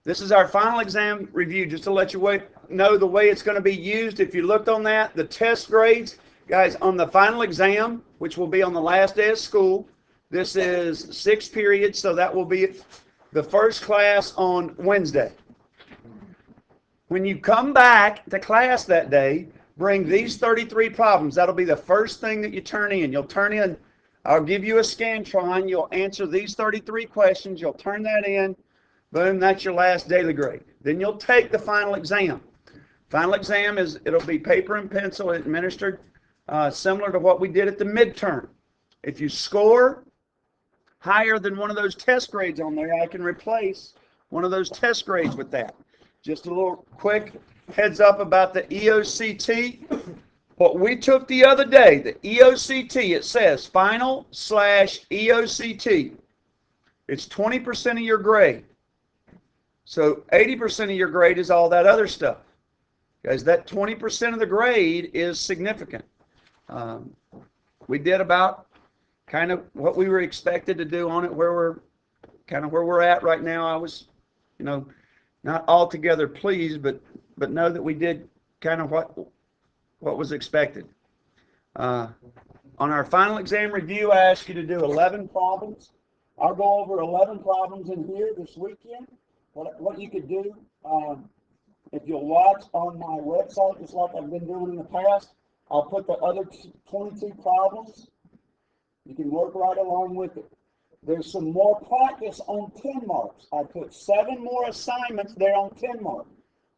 This is our final exam review, just to let you know the way it's going to be used. If you looked on that, the test grades, guys, on the final exam, which will be on the last day of school, this is 6 periods, so that will be the first class on Wednesday. When you come back to class that day, bring these 33 problems. That'll be the first thing that you turn in. You'll turn in, I'll give you a Scantron. You'll answer these 33 questions. You'll turn that in. Boom, that's your last daily grade. Then you'll take the final exam. Final exam it'll be paper and pencil administered, similar to what we did at the midterm. If you score higher than one of those test grades on there, I can replace one of those test grades with that. Just a little quick heads up about the EOCT. What we took the other day, the EOCT, it says final/EOCT. It's 20% of your grade. So 80% of your grade is all that other stuff. Guys, that 20% of the grade is significant. We did about kind of what we were expected to do on it, where we're at right now. I was, not altogether pleased, but know that we did kind of what was expected. On our final exam review, I asked you to do 11 problems. I'll go over 11 problems in here this weekend. What you could do, if you'll watch on my website, just like I've been doing in the past, I'll put the other 22 problems. You can work right along with it. There's some more practice on 10 marks. I put 7 more assignments there on 10 marks.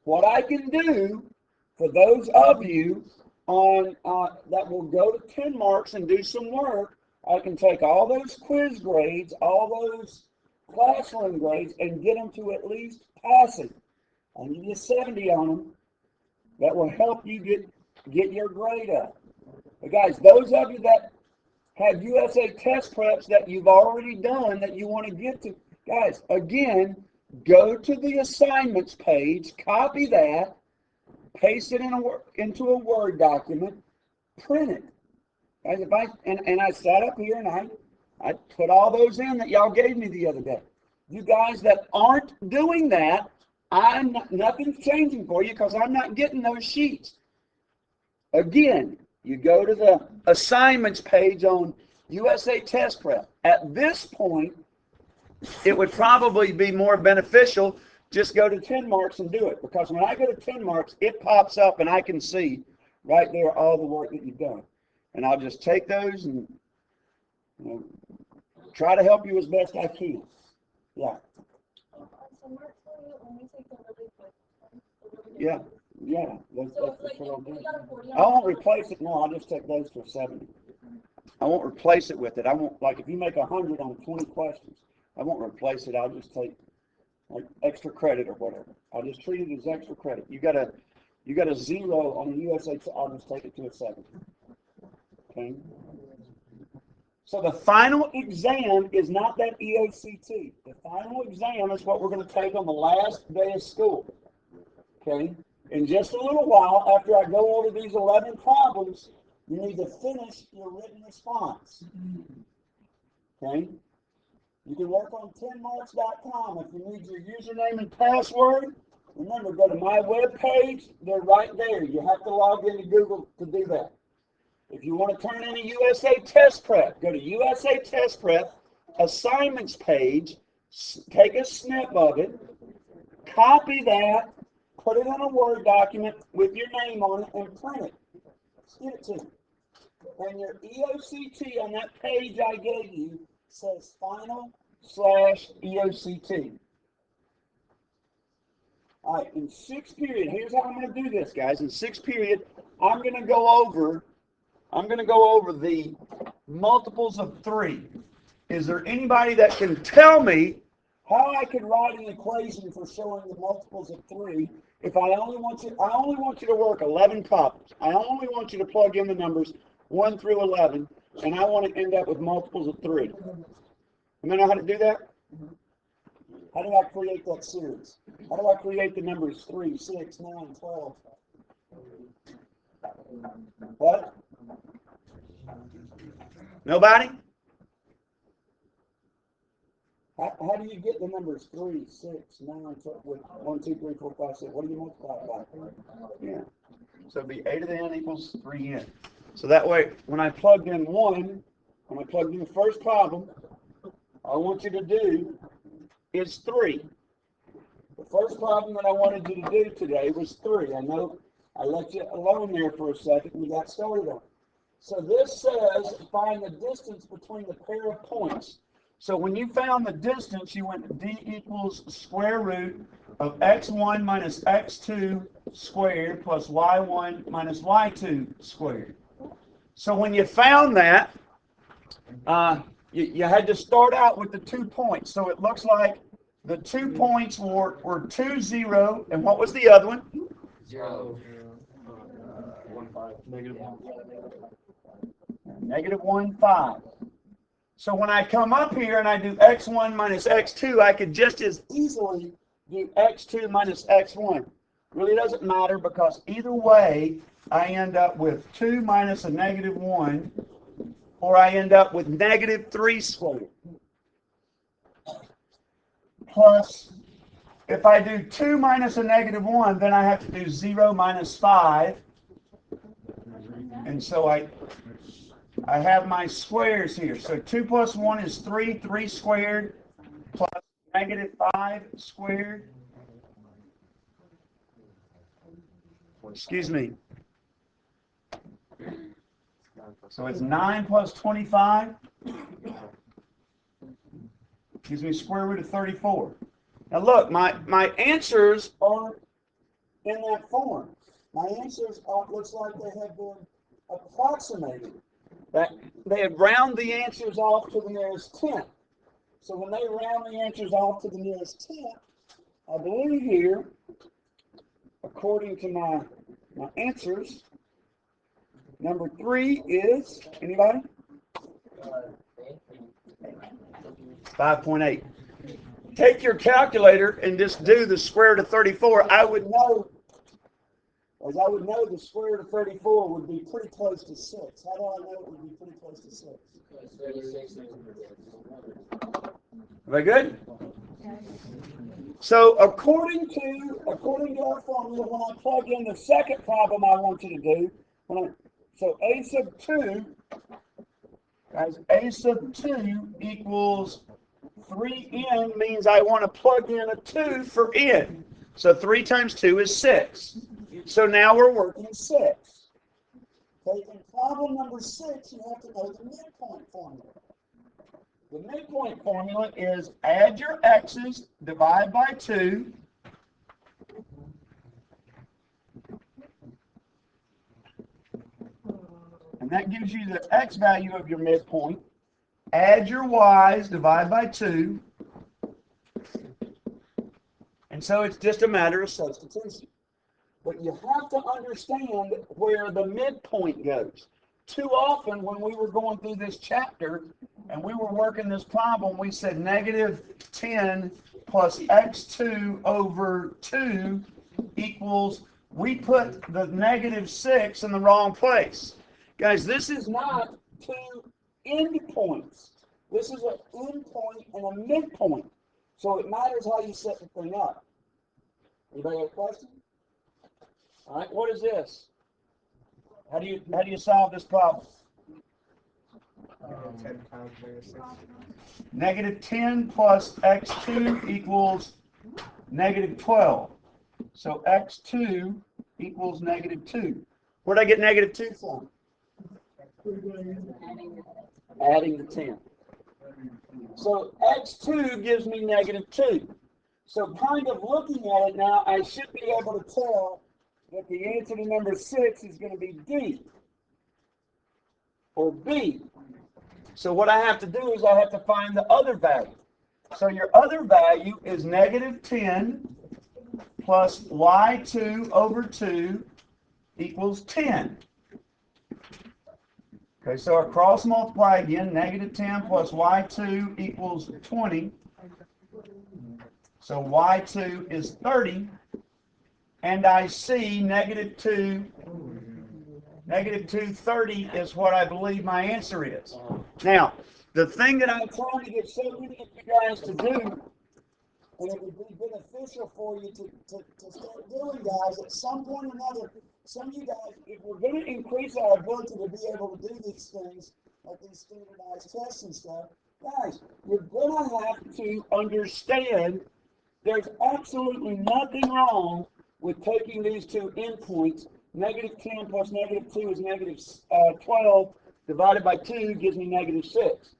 What I can do for those of you that will go to 10 marks and do some work, I can take all those quiz grades, all those classroom grades, and get them to at least passing. I need a 70 on them. That will help you get your grade up. But guys, those of you that have USA test preps that you've already done that you want to get to, guys, again, go to the assignments page, copy that, paste it into a Word document, print it. Guys, and I sat up here and I put all those in that y'all gave me the other day. You guys that aren't doing that, nothing's changing for you because I'm not getting those sheets. Again, you go to the assignments page on USA Test Prep. At this point, it would probably be more beneficial just go to 10 marks and do it, because when I go to 10 marks, it pops up and I can see right there all the work that you've done. And I'll just take those and try to help you as best I can. Yeah. Yeah. That's what I'll do. I won't replace it. No, I'll just take those for 70. I won't replace it with it. I won't, like, if you make 100 on 20 questions, I won't replace it. I'll just take like extra credit or whatever. I'll just treat it as extra credit. You got a 0 on the USA. I'll just take it to a 70. Okay. So the final exam is not that EOCT. The final exam is what we're going to take on the last day of school. Okay. In just a little while, after I go over these 11 problems, you need to finish your written response. Okay? You can work on 10marks.com. If you need your username and password, remember, go to my webpage. They're right there. You have to log into Google to do that. If you want to turn in a USA Test Prep, go to USA Test Prep, assignments page, take a snip of it, copy that, put it in a Word document with your name on it, and print it. Get it to me. And your EOCT on that page I gave you says final/EOCT. All right, in 6th period, here's how I'm going to do this, guys. In 6th period, I'm going to go over the multiples of 3. Is there anybody that can tell me how I could write an equation for showing the multiples of 3 if I only want you to work 11 problems. I only want you to plug in the numbers 1 through 11, and I want to end up with multiples of 3. Anybody know how to do that? How do I create that series? How do I create the numbers 3, 6, 9, 12? What? Nobody? How do you get the numbers 3, 6, 9, 12, with 1, 2, 3, 4, 5, 6? What do you multiply it by? Yeah. So it'd be a to the n equals 3n. So that way, when I plugged in 1, when I plugged in the first problem, all I want you to do is 3. The first problem that I wanted you to do today was 3. I know I left you alone there for a second. We got started on it. So this says find the distance between the pair of points. So when you found the distance, you went d equals square root of x1 minus x2 squared plus y1 minus y2 squared. So when you found that, you had to start out with the 2 points. So it looks like the 2 points were 2, 0, and what was the other one? 0, 1, 5, negative 1. Negative 1, 5. So when I come up here and I do x1 minus x2, I could just as easily do x2 minus x1. Really doesn't matter because either way, I end up with 2 minus a negative 1, or I end up with negative 3 squared. Plus, if I do 2 minus a negative 1, then I have to do 0 minus 5. And so I have my squares here. So 2 plus 1 is 3, 3 squared, plus negative 5 squared. Excuse me. So it's 9 plus 25. Gives me square root of 34. Now look, my answers are in that form. My answers looks like they have been approximated. That they have rounded the answers off to the nearest tenth. So when they round the answers off to the nearest tenth, I believe here, according to my answers, number 3 is, anybody? 5.8. Take your calculator and just do the square root of 34. I would know the square root of 34 would be pretty close to 6. How do I know it would be pretty close to 6? Very good? So according to our formula, when I plug in the second problem I want you to do, so a sub 2, guys, a sub 2 equals 3n means I want to plug in a 2 for n. So 3 times 2 is 6. So now we're working 6. Okay, in problem number 6, you have to know the midpoint formula. The midpoint formula is add your x's, divide by 2. And that gives you the x value of your midpoint. Add your y's, divide by 2. And so it's just a matter of substitution. But you have to understand where the midpoint goes. Too often when we were going through this chapter and we were working this problem, we said negative 10 plus x2 over 2 equals, we put the negative 6 in the wrong place. Guys, this is not 2 endpoints. This is an endpoint and a midpoint. So it matters how you set the thing up. Anybody have a question? All right, what is this? How do you solve this problem? 10 times negative 6. Negative 10 plus x2 equals negative 12. So x2 equals negative 2. Where did I get negative 2 from? Adding the 10. So x2 gives me negative 2. So kind of looking at it now, I should be able to tell that the answer to number 6 is going to be D or B. So what I have to do is I have to find the other value. So your other value is negative 10 plus y2 over 2 equals 10. Okay, so I cross multiply again. Negative 10 plus y2 equals 20. So y2 is 30. And I see negative 2, 30 is what I believe my answer is. Now, The thing that I'm trying to get so many of you guys to do, and it would be beneficial for you to start doing, guys, at some point or another, some of you guys, if we're going to increase our ability to be able to do these things, like these standardized tests and stuff, guys, you're going to have to understand there's absolutely nothing wrong with taking these two endpoints. Negative 10 plus negative 2 is negative 12, divided by 2 gives me negative 6.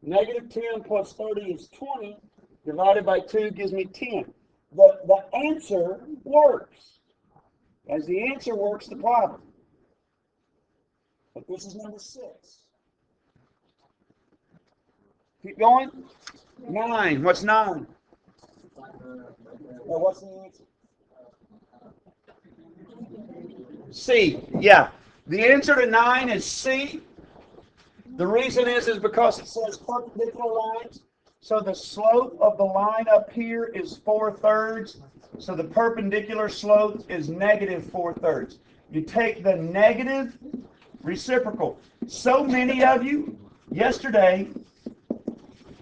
Negative 10 plus 30 is 20, divided by 2 gives me 10. The answer works. As the answer works, the problem. But this is number 6. Keep going. 9. What's 9? Well, what's the answer? C. Yeah. The answer to 9 is C. The reason is because it says perpendicular lines. So the slope of the line up here is 4/3. So the perpendicular slope is negative 4/3. You take the negative reciprocal. So many of you, yesterday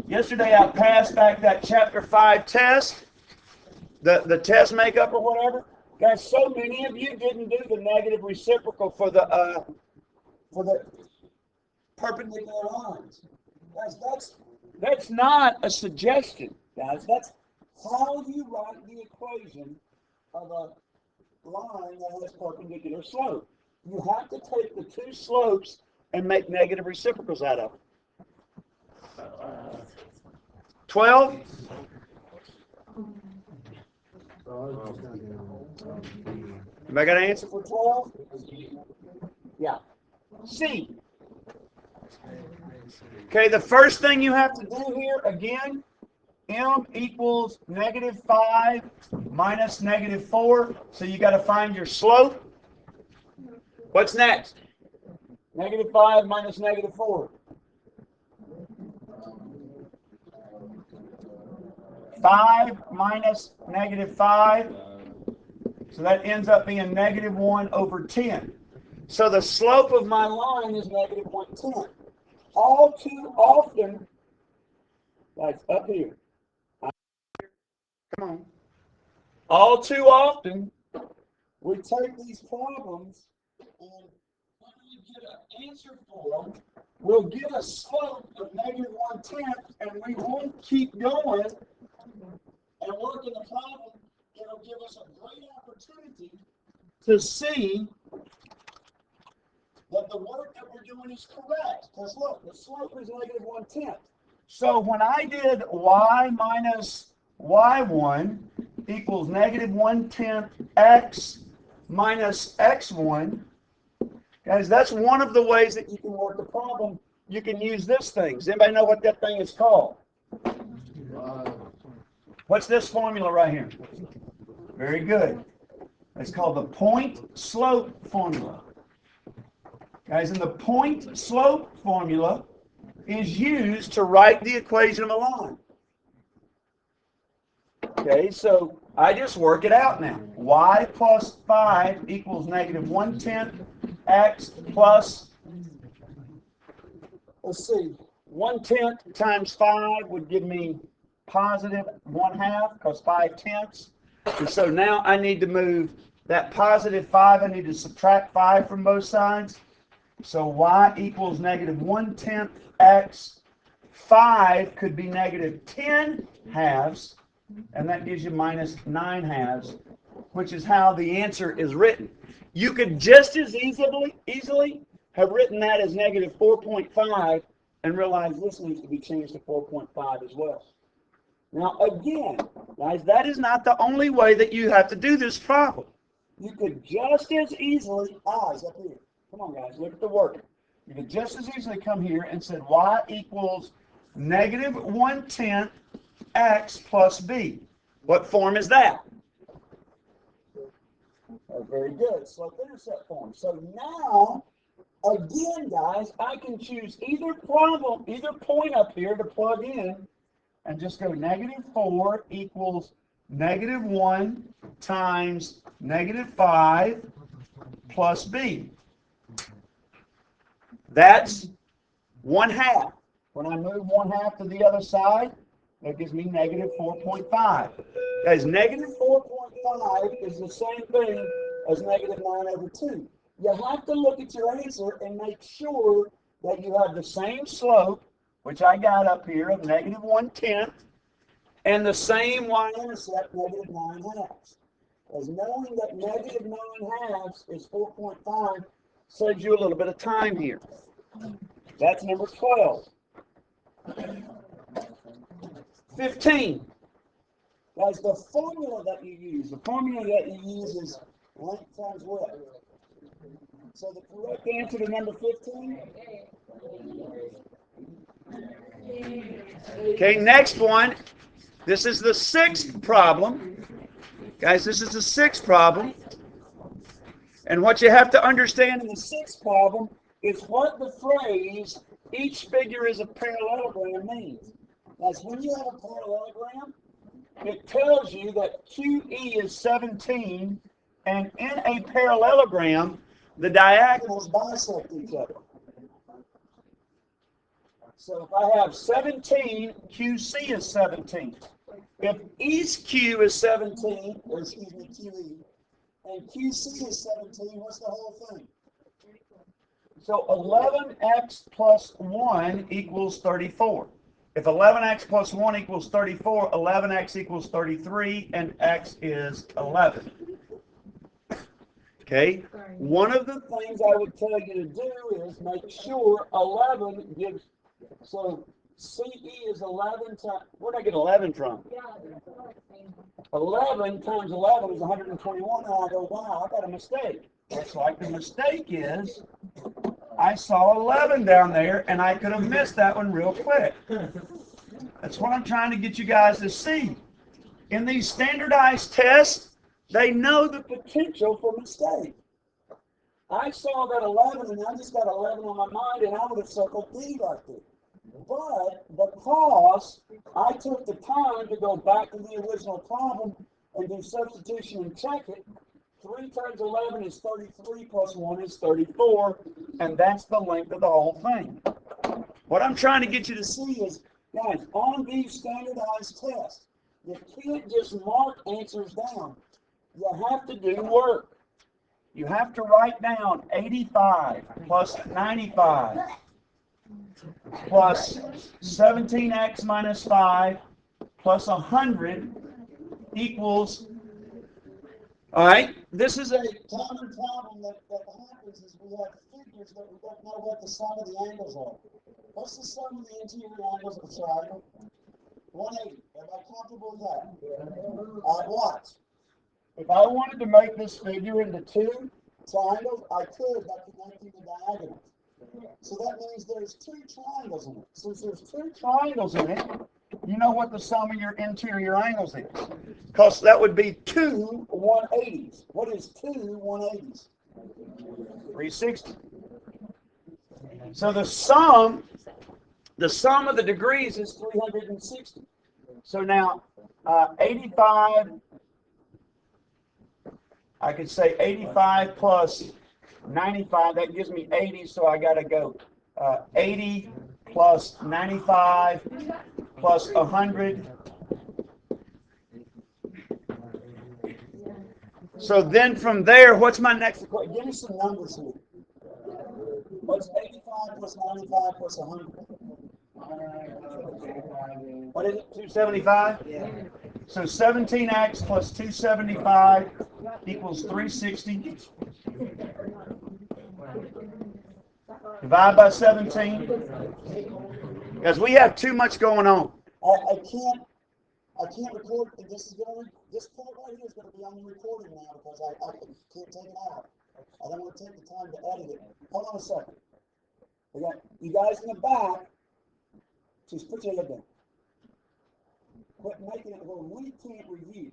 I passed back that chapter 5 test, the test makeup or whatever. Guys, so many of you didn't do the negative reciprocal for the perpendicular lines. Guys, that's not a suggestion, guys. That's how you write the equation of a line that has perpendicular slope. You have to take the two slopes and make negative reciprocals out of them. 12? Anybody got an answer for 12? Yeah. C. Okay, the first thing you have to do here, again, m equals negative 5 minus negative 4. So you got to find your slope. What's next? Negative 5 minus negative 4. 5 minus negative 5. So that ends up being negative 1 over 10. So the slope of my line is negative 1/10. All too often, that's up here. Come on. All too often, we take these problems and when we get an answer for them, we'll get a slope of negative 1/10, and we won't keep going and working the problem. It'll give us a great opportunity to see that the work that we're doing is correct. Because look, the slope is negative 1/10. So when I did y minus y1 equals negative 1/10 x minus x1, guys, that's one of the ways that you can work the problem. You can use this thing. Does anybody know what that thing is called? What's this formula right here? Very good. It's called the point slope formula. Guys, and the point slope formula is used to write the equation of a line. Okay, so I just work it out now. Y plus 5 equals negative 1/10 x plus, let's see, 1/10 times 5 would give me positive 1/2 because 5/10. And so now I need to move that positive 5, I need to subtract 5 from both sides. So y equals negative 1/10 x. 5 could be negative 10 halves, and that gives you minus 9 halves, which is how the answer is written. You could just as easily have written that as negative 4.5 and realize this needs to be changed to 4.5 as well. Now again, guys, that is not the only way that you have to do this problem. You could just as easily, eyes up here. Come on, guys, look at the work. You could just as easily come here and say y equals negative 1/10 x plus b. What form is that? Oh, very good. Slope-intercept form. So now, again, guys, I can choose either point up here to plug in and just go negative 4 equals negative 1 times negative 5 plus b. That's 1/2. When I move 1/2 to the other side, that gives me negative 4.5. Guys, negative 4.5 is the same thing as negative 9/2. You have to look at your answer and make sure that you have the same slope, which I got up here of negative 1/10, and the same y-intercept, negative 9/2. As knowing that negative 9/2 is 4.5 saves you a little bit of time here. That's number 12. 15. Guys, the formula that you use is length times width. So the correct answer to number 15. Okay, next one. This is the 6th problem. Guys, this is the 6th problem. And what you have to understand in the 6th problem is what the phrase, each figure is a parallelogram, means. That's when you have a parallelogram, it tells you that QE is 17, and in a parallelogram, the diagonals bisect each other. So if I have 17, QC is 17. If each Q is 17, or excuse me, QE, and QC is 17, what's the whole thing? So 11x plus 1 equals 34. If 11x plus 1 equals 34, 11x equals 33, and x is 11. Okay? One of the things I would tell you to do is make sure 11 gives, so CE is 11 times, where did I get 11 from? 11 times 11 is 121, and I go, wow, I got a mistake. Looks like the mistake is I saw 11 down there, and I could have missed that one real quick. That's what I'm trying to get you guys to see. In these standardized tests, they know the potential for mistake. I saw that 11, and I just got 11 on my mind, and I would have circled D right there. But because I took the time to go back to the original problem and do substitution and check it, 3 times 11 is 33 plus 1 is 34, and that's the length of the whole thing. What I'm trying to get you to see is, guys, on these standardized tests, you can't just mark answers down. You have to do work. You have to write down 85 plus 95 plus 17x minus 5 plus 100 equals, all right, this is a common problem that happens is we have figures that we don't know what the sum of the angles are. What's the sum of the interior angles of a triangle? 180. Am I comfortable with that? All right, watch. If I wanted to make this figure into 2 triangles, I could by connecting the diagonals. So that means there's 2 triangles in it. Since there's 2 triangles in it, you know what the sum of your interior angles is. Because that would be 2 180s. What is 2 180s? 360. So the sum of the degrees is 360. So now 85, I could say 85 plus 95, that gives me 80, so I got to go 80 plus 95 plus 100. So then from there, what's my next equation? Give me some numbers here. What's 85 plus 95 plus 100? What is it, 275? Yeah. So 17x plus 275 equals 360. Divide by 17. Because we have too much going on. I can't record. This part right here is going to be on the recording now because I can't take it out. I don't want to take the time to edit it. Hold on a second. We got you guys in the back. Just put your head down. Quit making it where we can't review.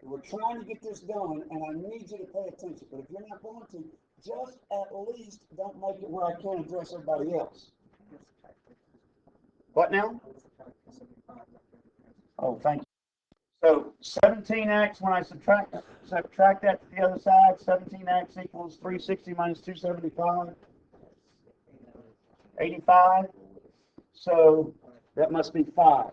We're trying to get this going, and I need you to pay attention. But if you're not going to, just at least don't make it where I can't address everybody else. What now? Oh, thank you. So 17x, when I subtract that to the other side, 17x equals 360 minus 275. 85. So that must be 5.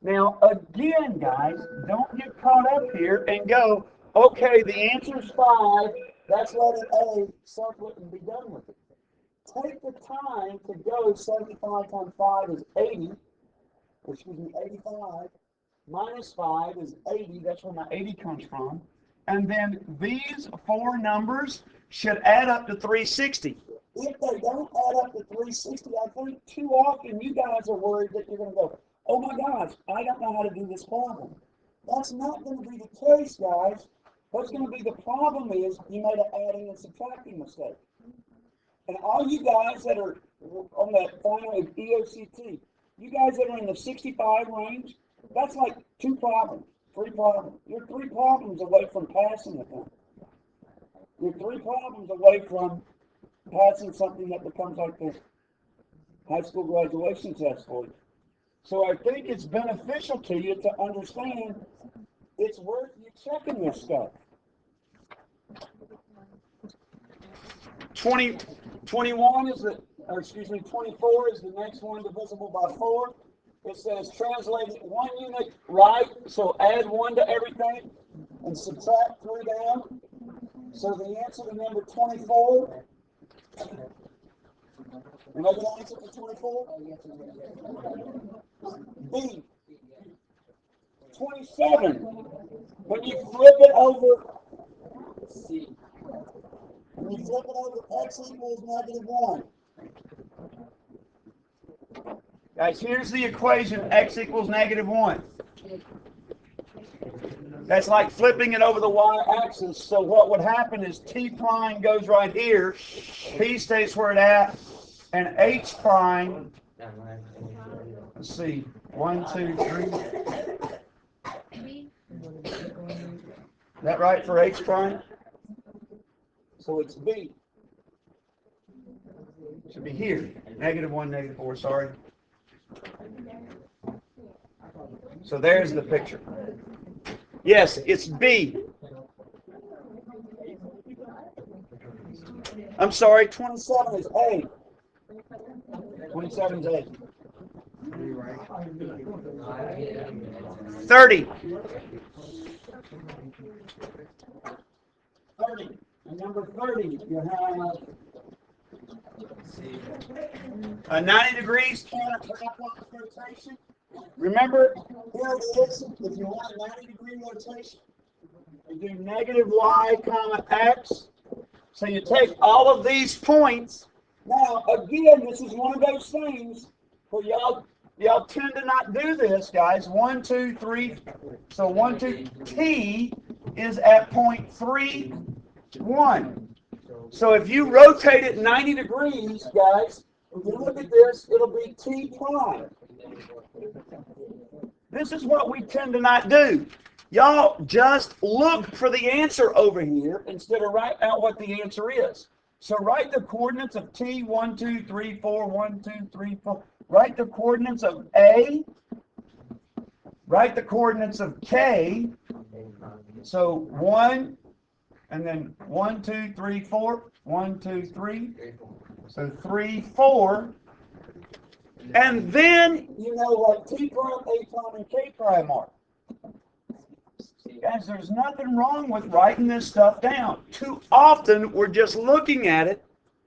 Now, again, guys, don't get caught up here and go, okay, the answer's 5. That's letter A. Circle it and be done with it. Take the time to go 75 times 5 is 80. Excuse me, 85. Minus 5 is 80. That's where my 80 comes from. And then these 4 numbers should add up to 360. If they don't add up to 360, I think too often you guys are worried that you're going to go, oh my gosh, I don't know how to do this problem. That's not going to be the case, guys. What's going to be the problem is you made an adding and subtracting mistake. And all you guys that are on that final EOCT, you guys that are in the 65 range, that's like 2 problems, 3 problems. You're 3 problems away from passing the thing. You're 3 problems away from passing something that becomes like the high school graduation test for you. So I think it's beneficial to you to understand it's worth you checking this stuff. 21 is the, or excuse me, 24 is the next one divisible by 4. It says translate it 1 unit right, so add 1 to everything and subtract 3 down. So the answer to number 24. You know the answer to 24? B. 27. When you flip it over, C. When you flip it over, x equals -1. Guys, here's the equation, x equals -1. That's like flipping it over the y-axis. So what would happen is t prime goes right here, p stays where it at, and h prime, let's see, 1, 2, 3. Is that right for h prime? So it's b. Should be here. -1, -4, sorry. So there's the picture. Yes, it's B. I'm sorry, 27 is A. 27 is A. 30. 30. And number 30, you have a 90 degrees counterclockwise rotation. Remember, here it is. If you want a 90 degree rotation, you do -y, x. So you take all of these points. Now, again, this is one of those things where y'all tend to not do this, guys. 1, 2, 3. So 1, 2, T is at point 3, 1. So if you rotate it 90 degrees, guys, if you look at this, it'll be T prime. This is what we tend to not do. Y'all just look for the answer over here instead of write out what the answer is. So write the coordinates of T, 1, 2, 3, 4, 1, 2, 3, 4. Write the coordinates of A. Write the coordinates of K. So 1, and then 1, 2, 3, 4. 1, 2, 3. So 3, 4. And then you know what T prime, A prime, and K prime are. Guys, there's nothing wrong with writing this stuff down. Too often, we're just looking at it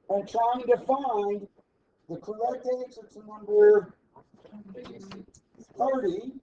and trying to find the correct answer to number 30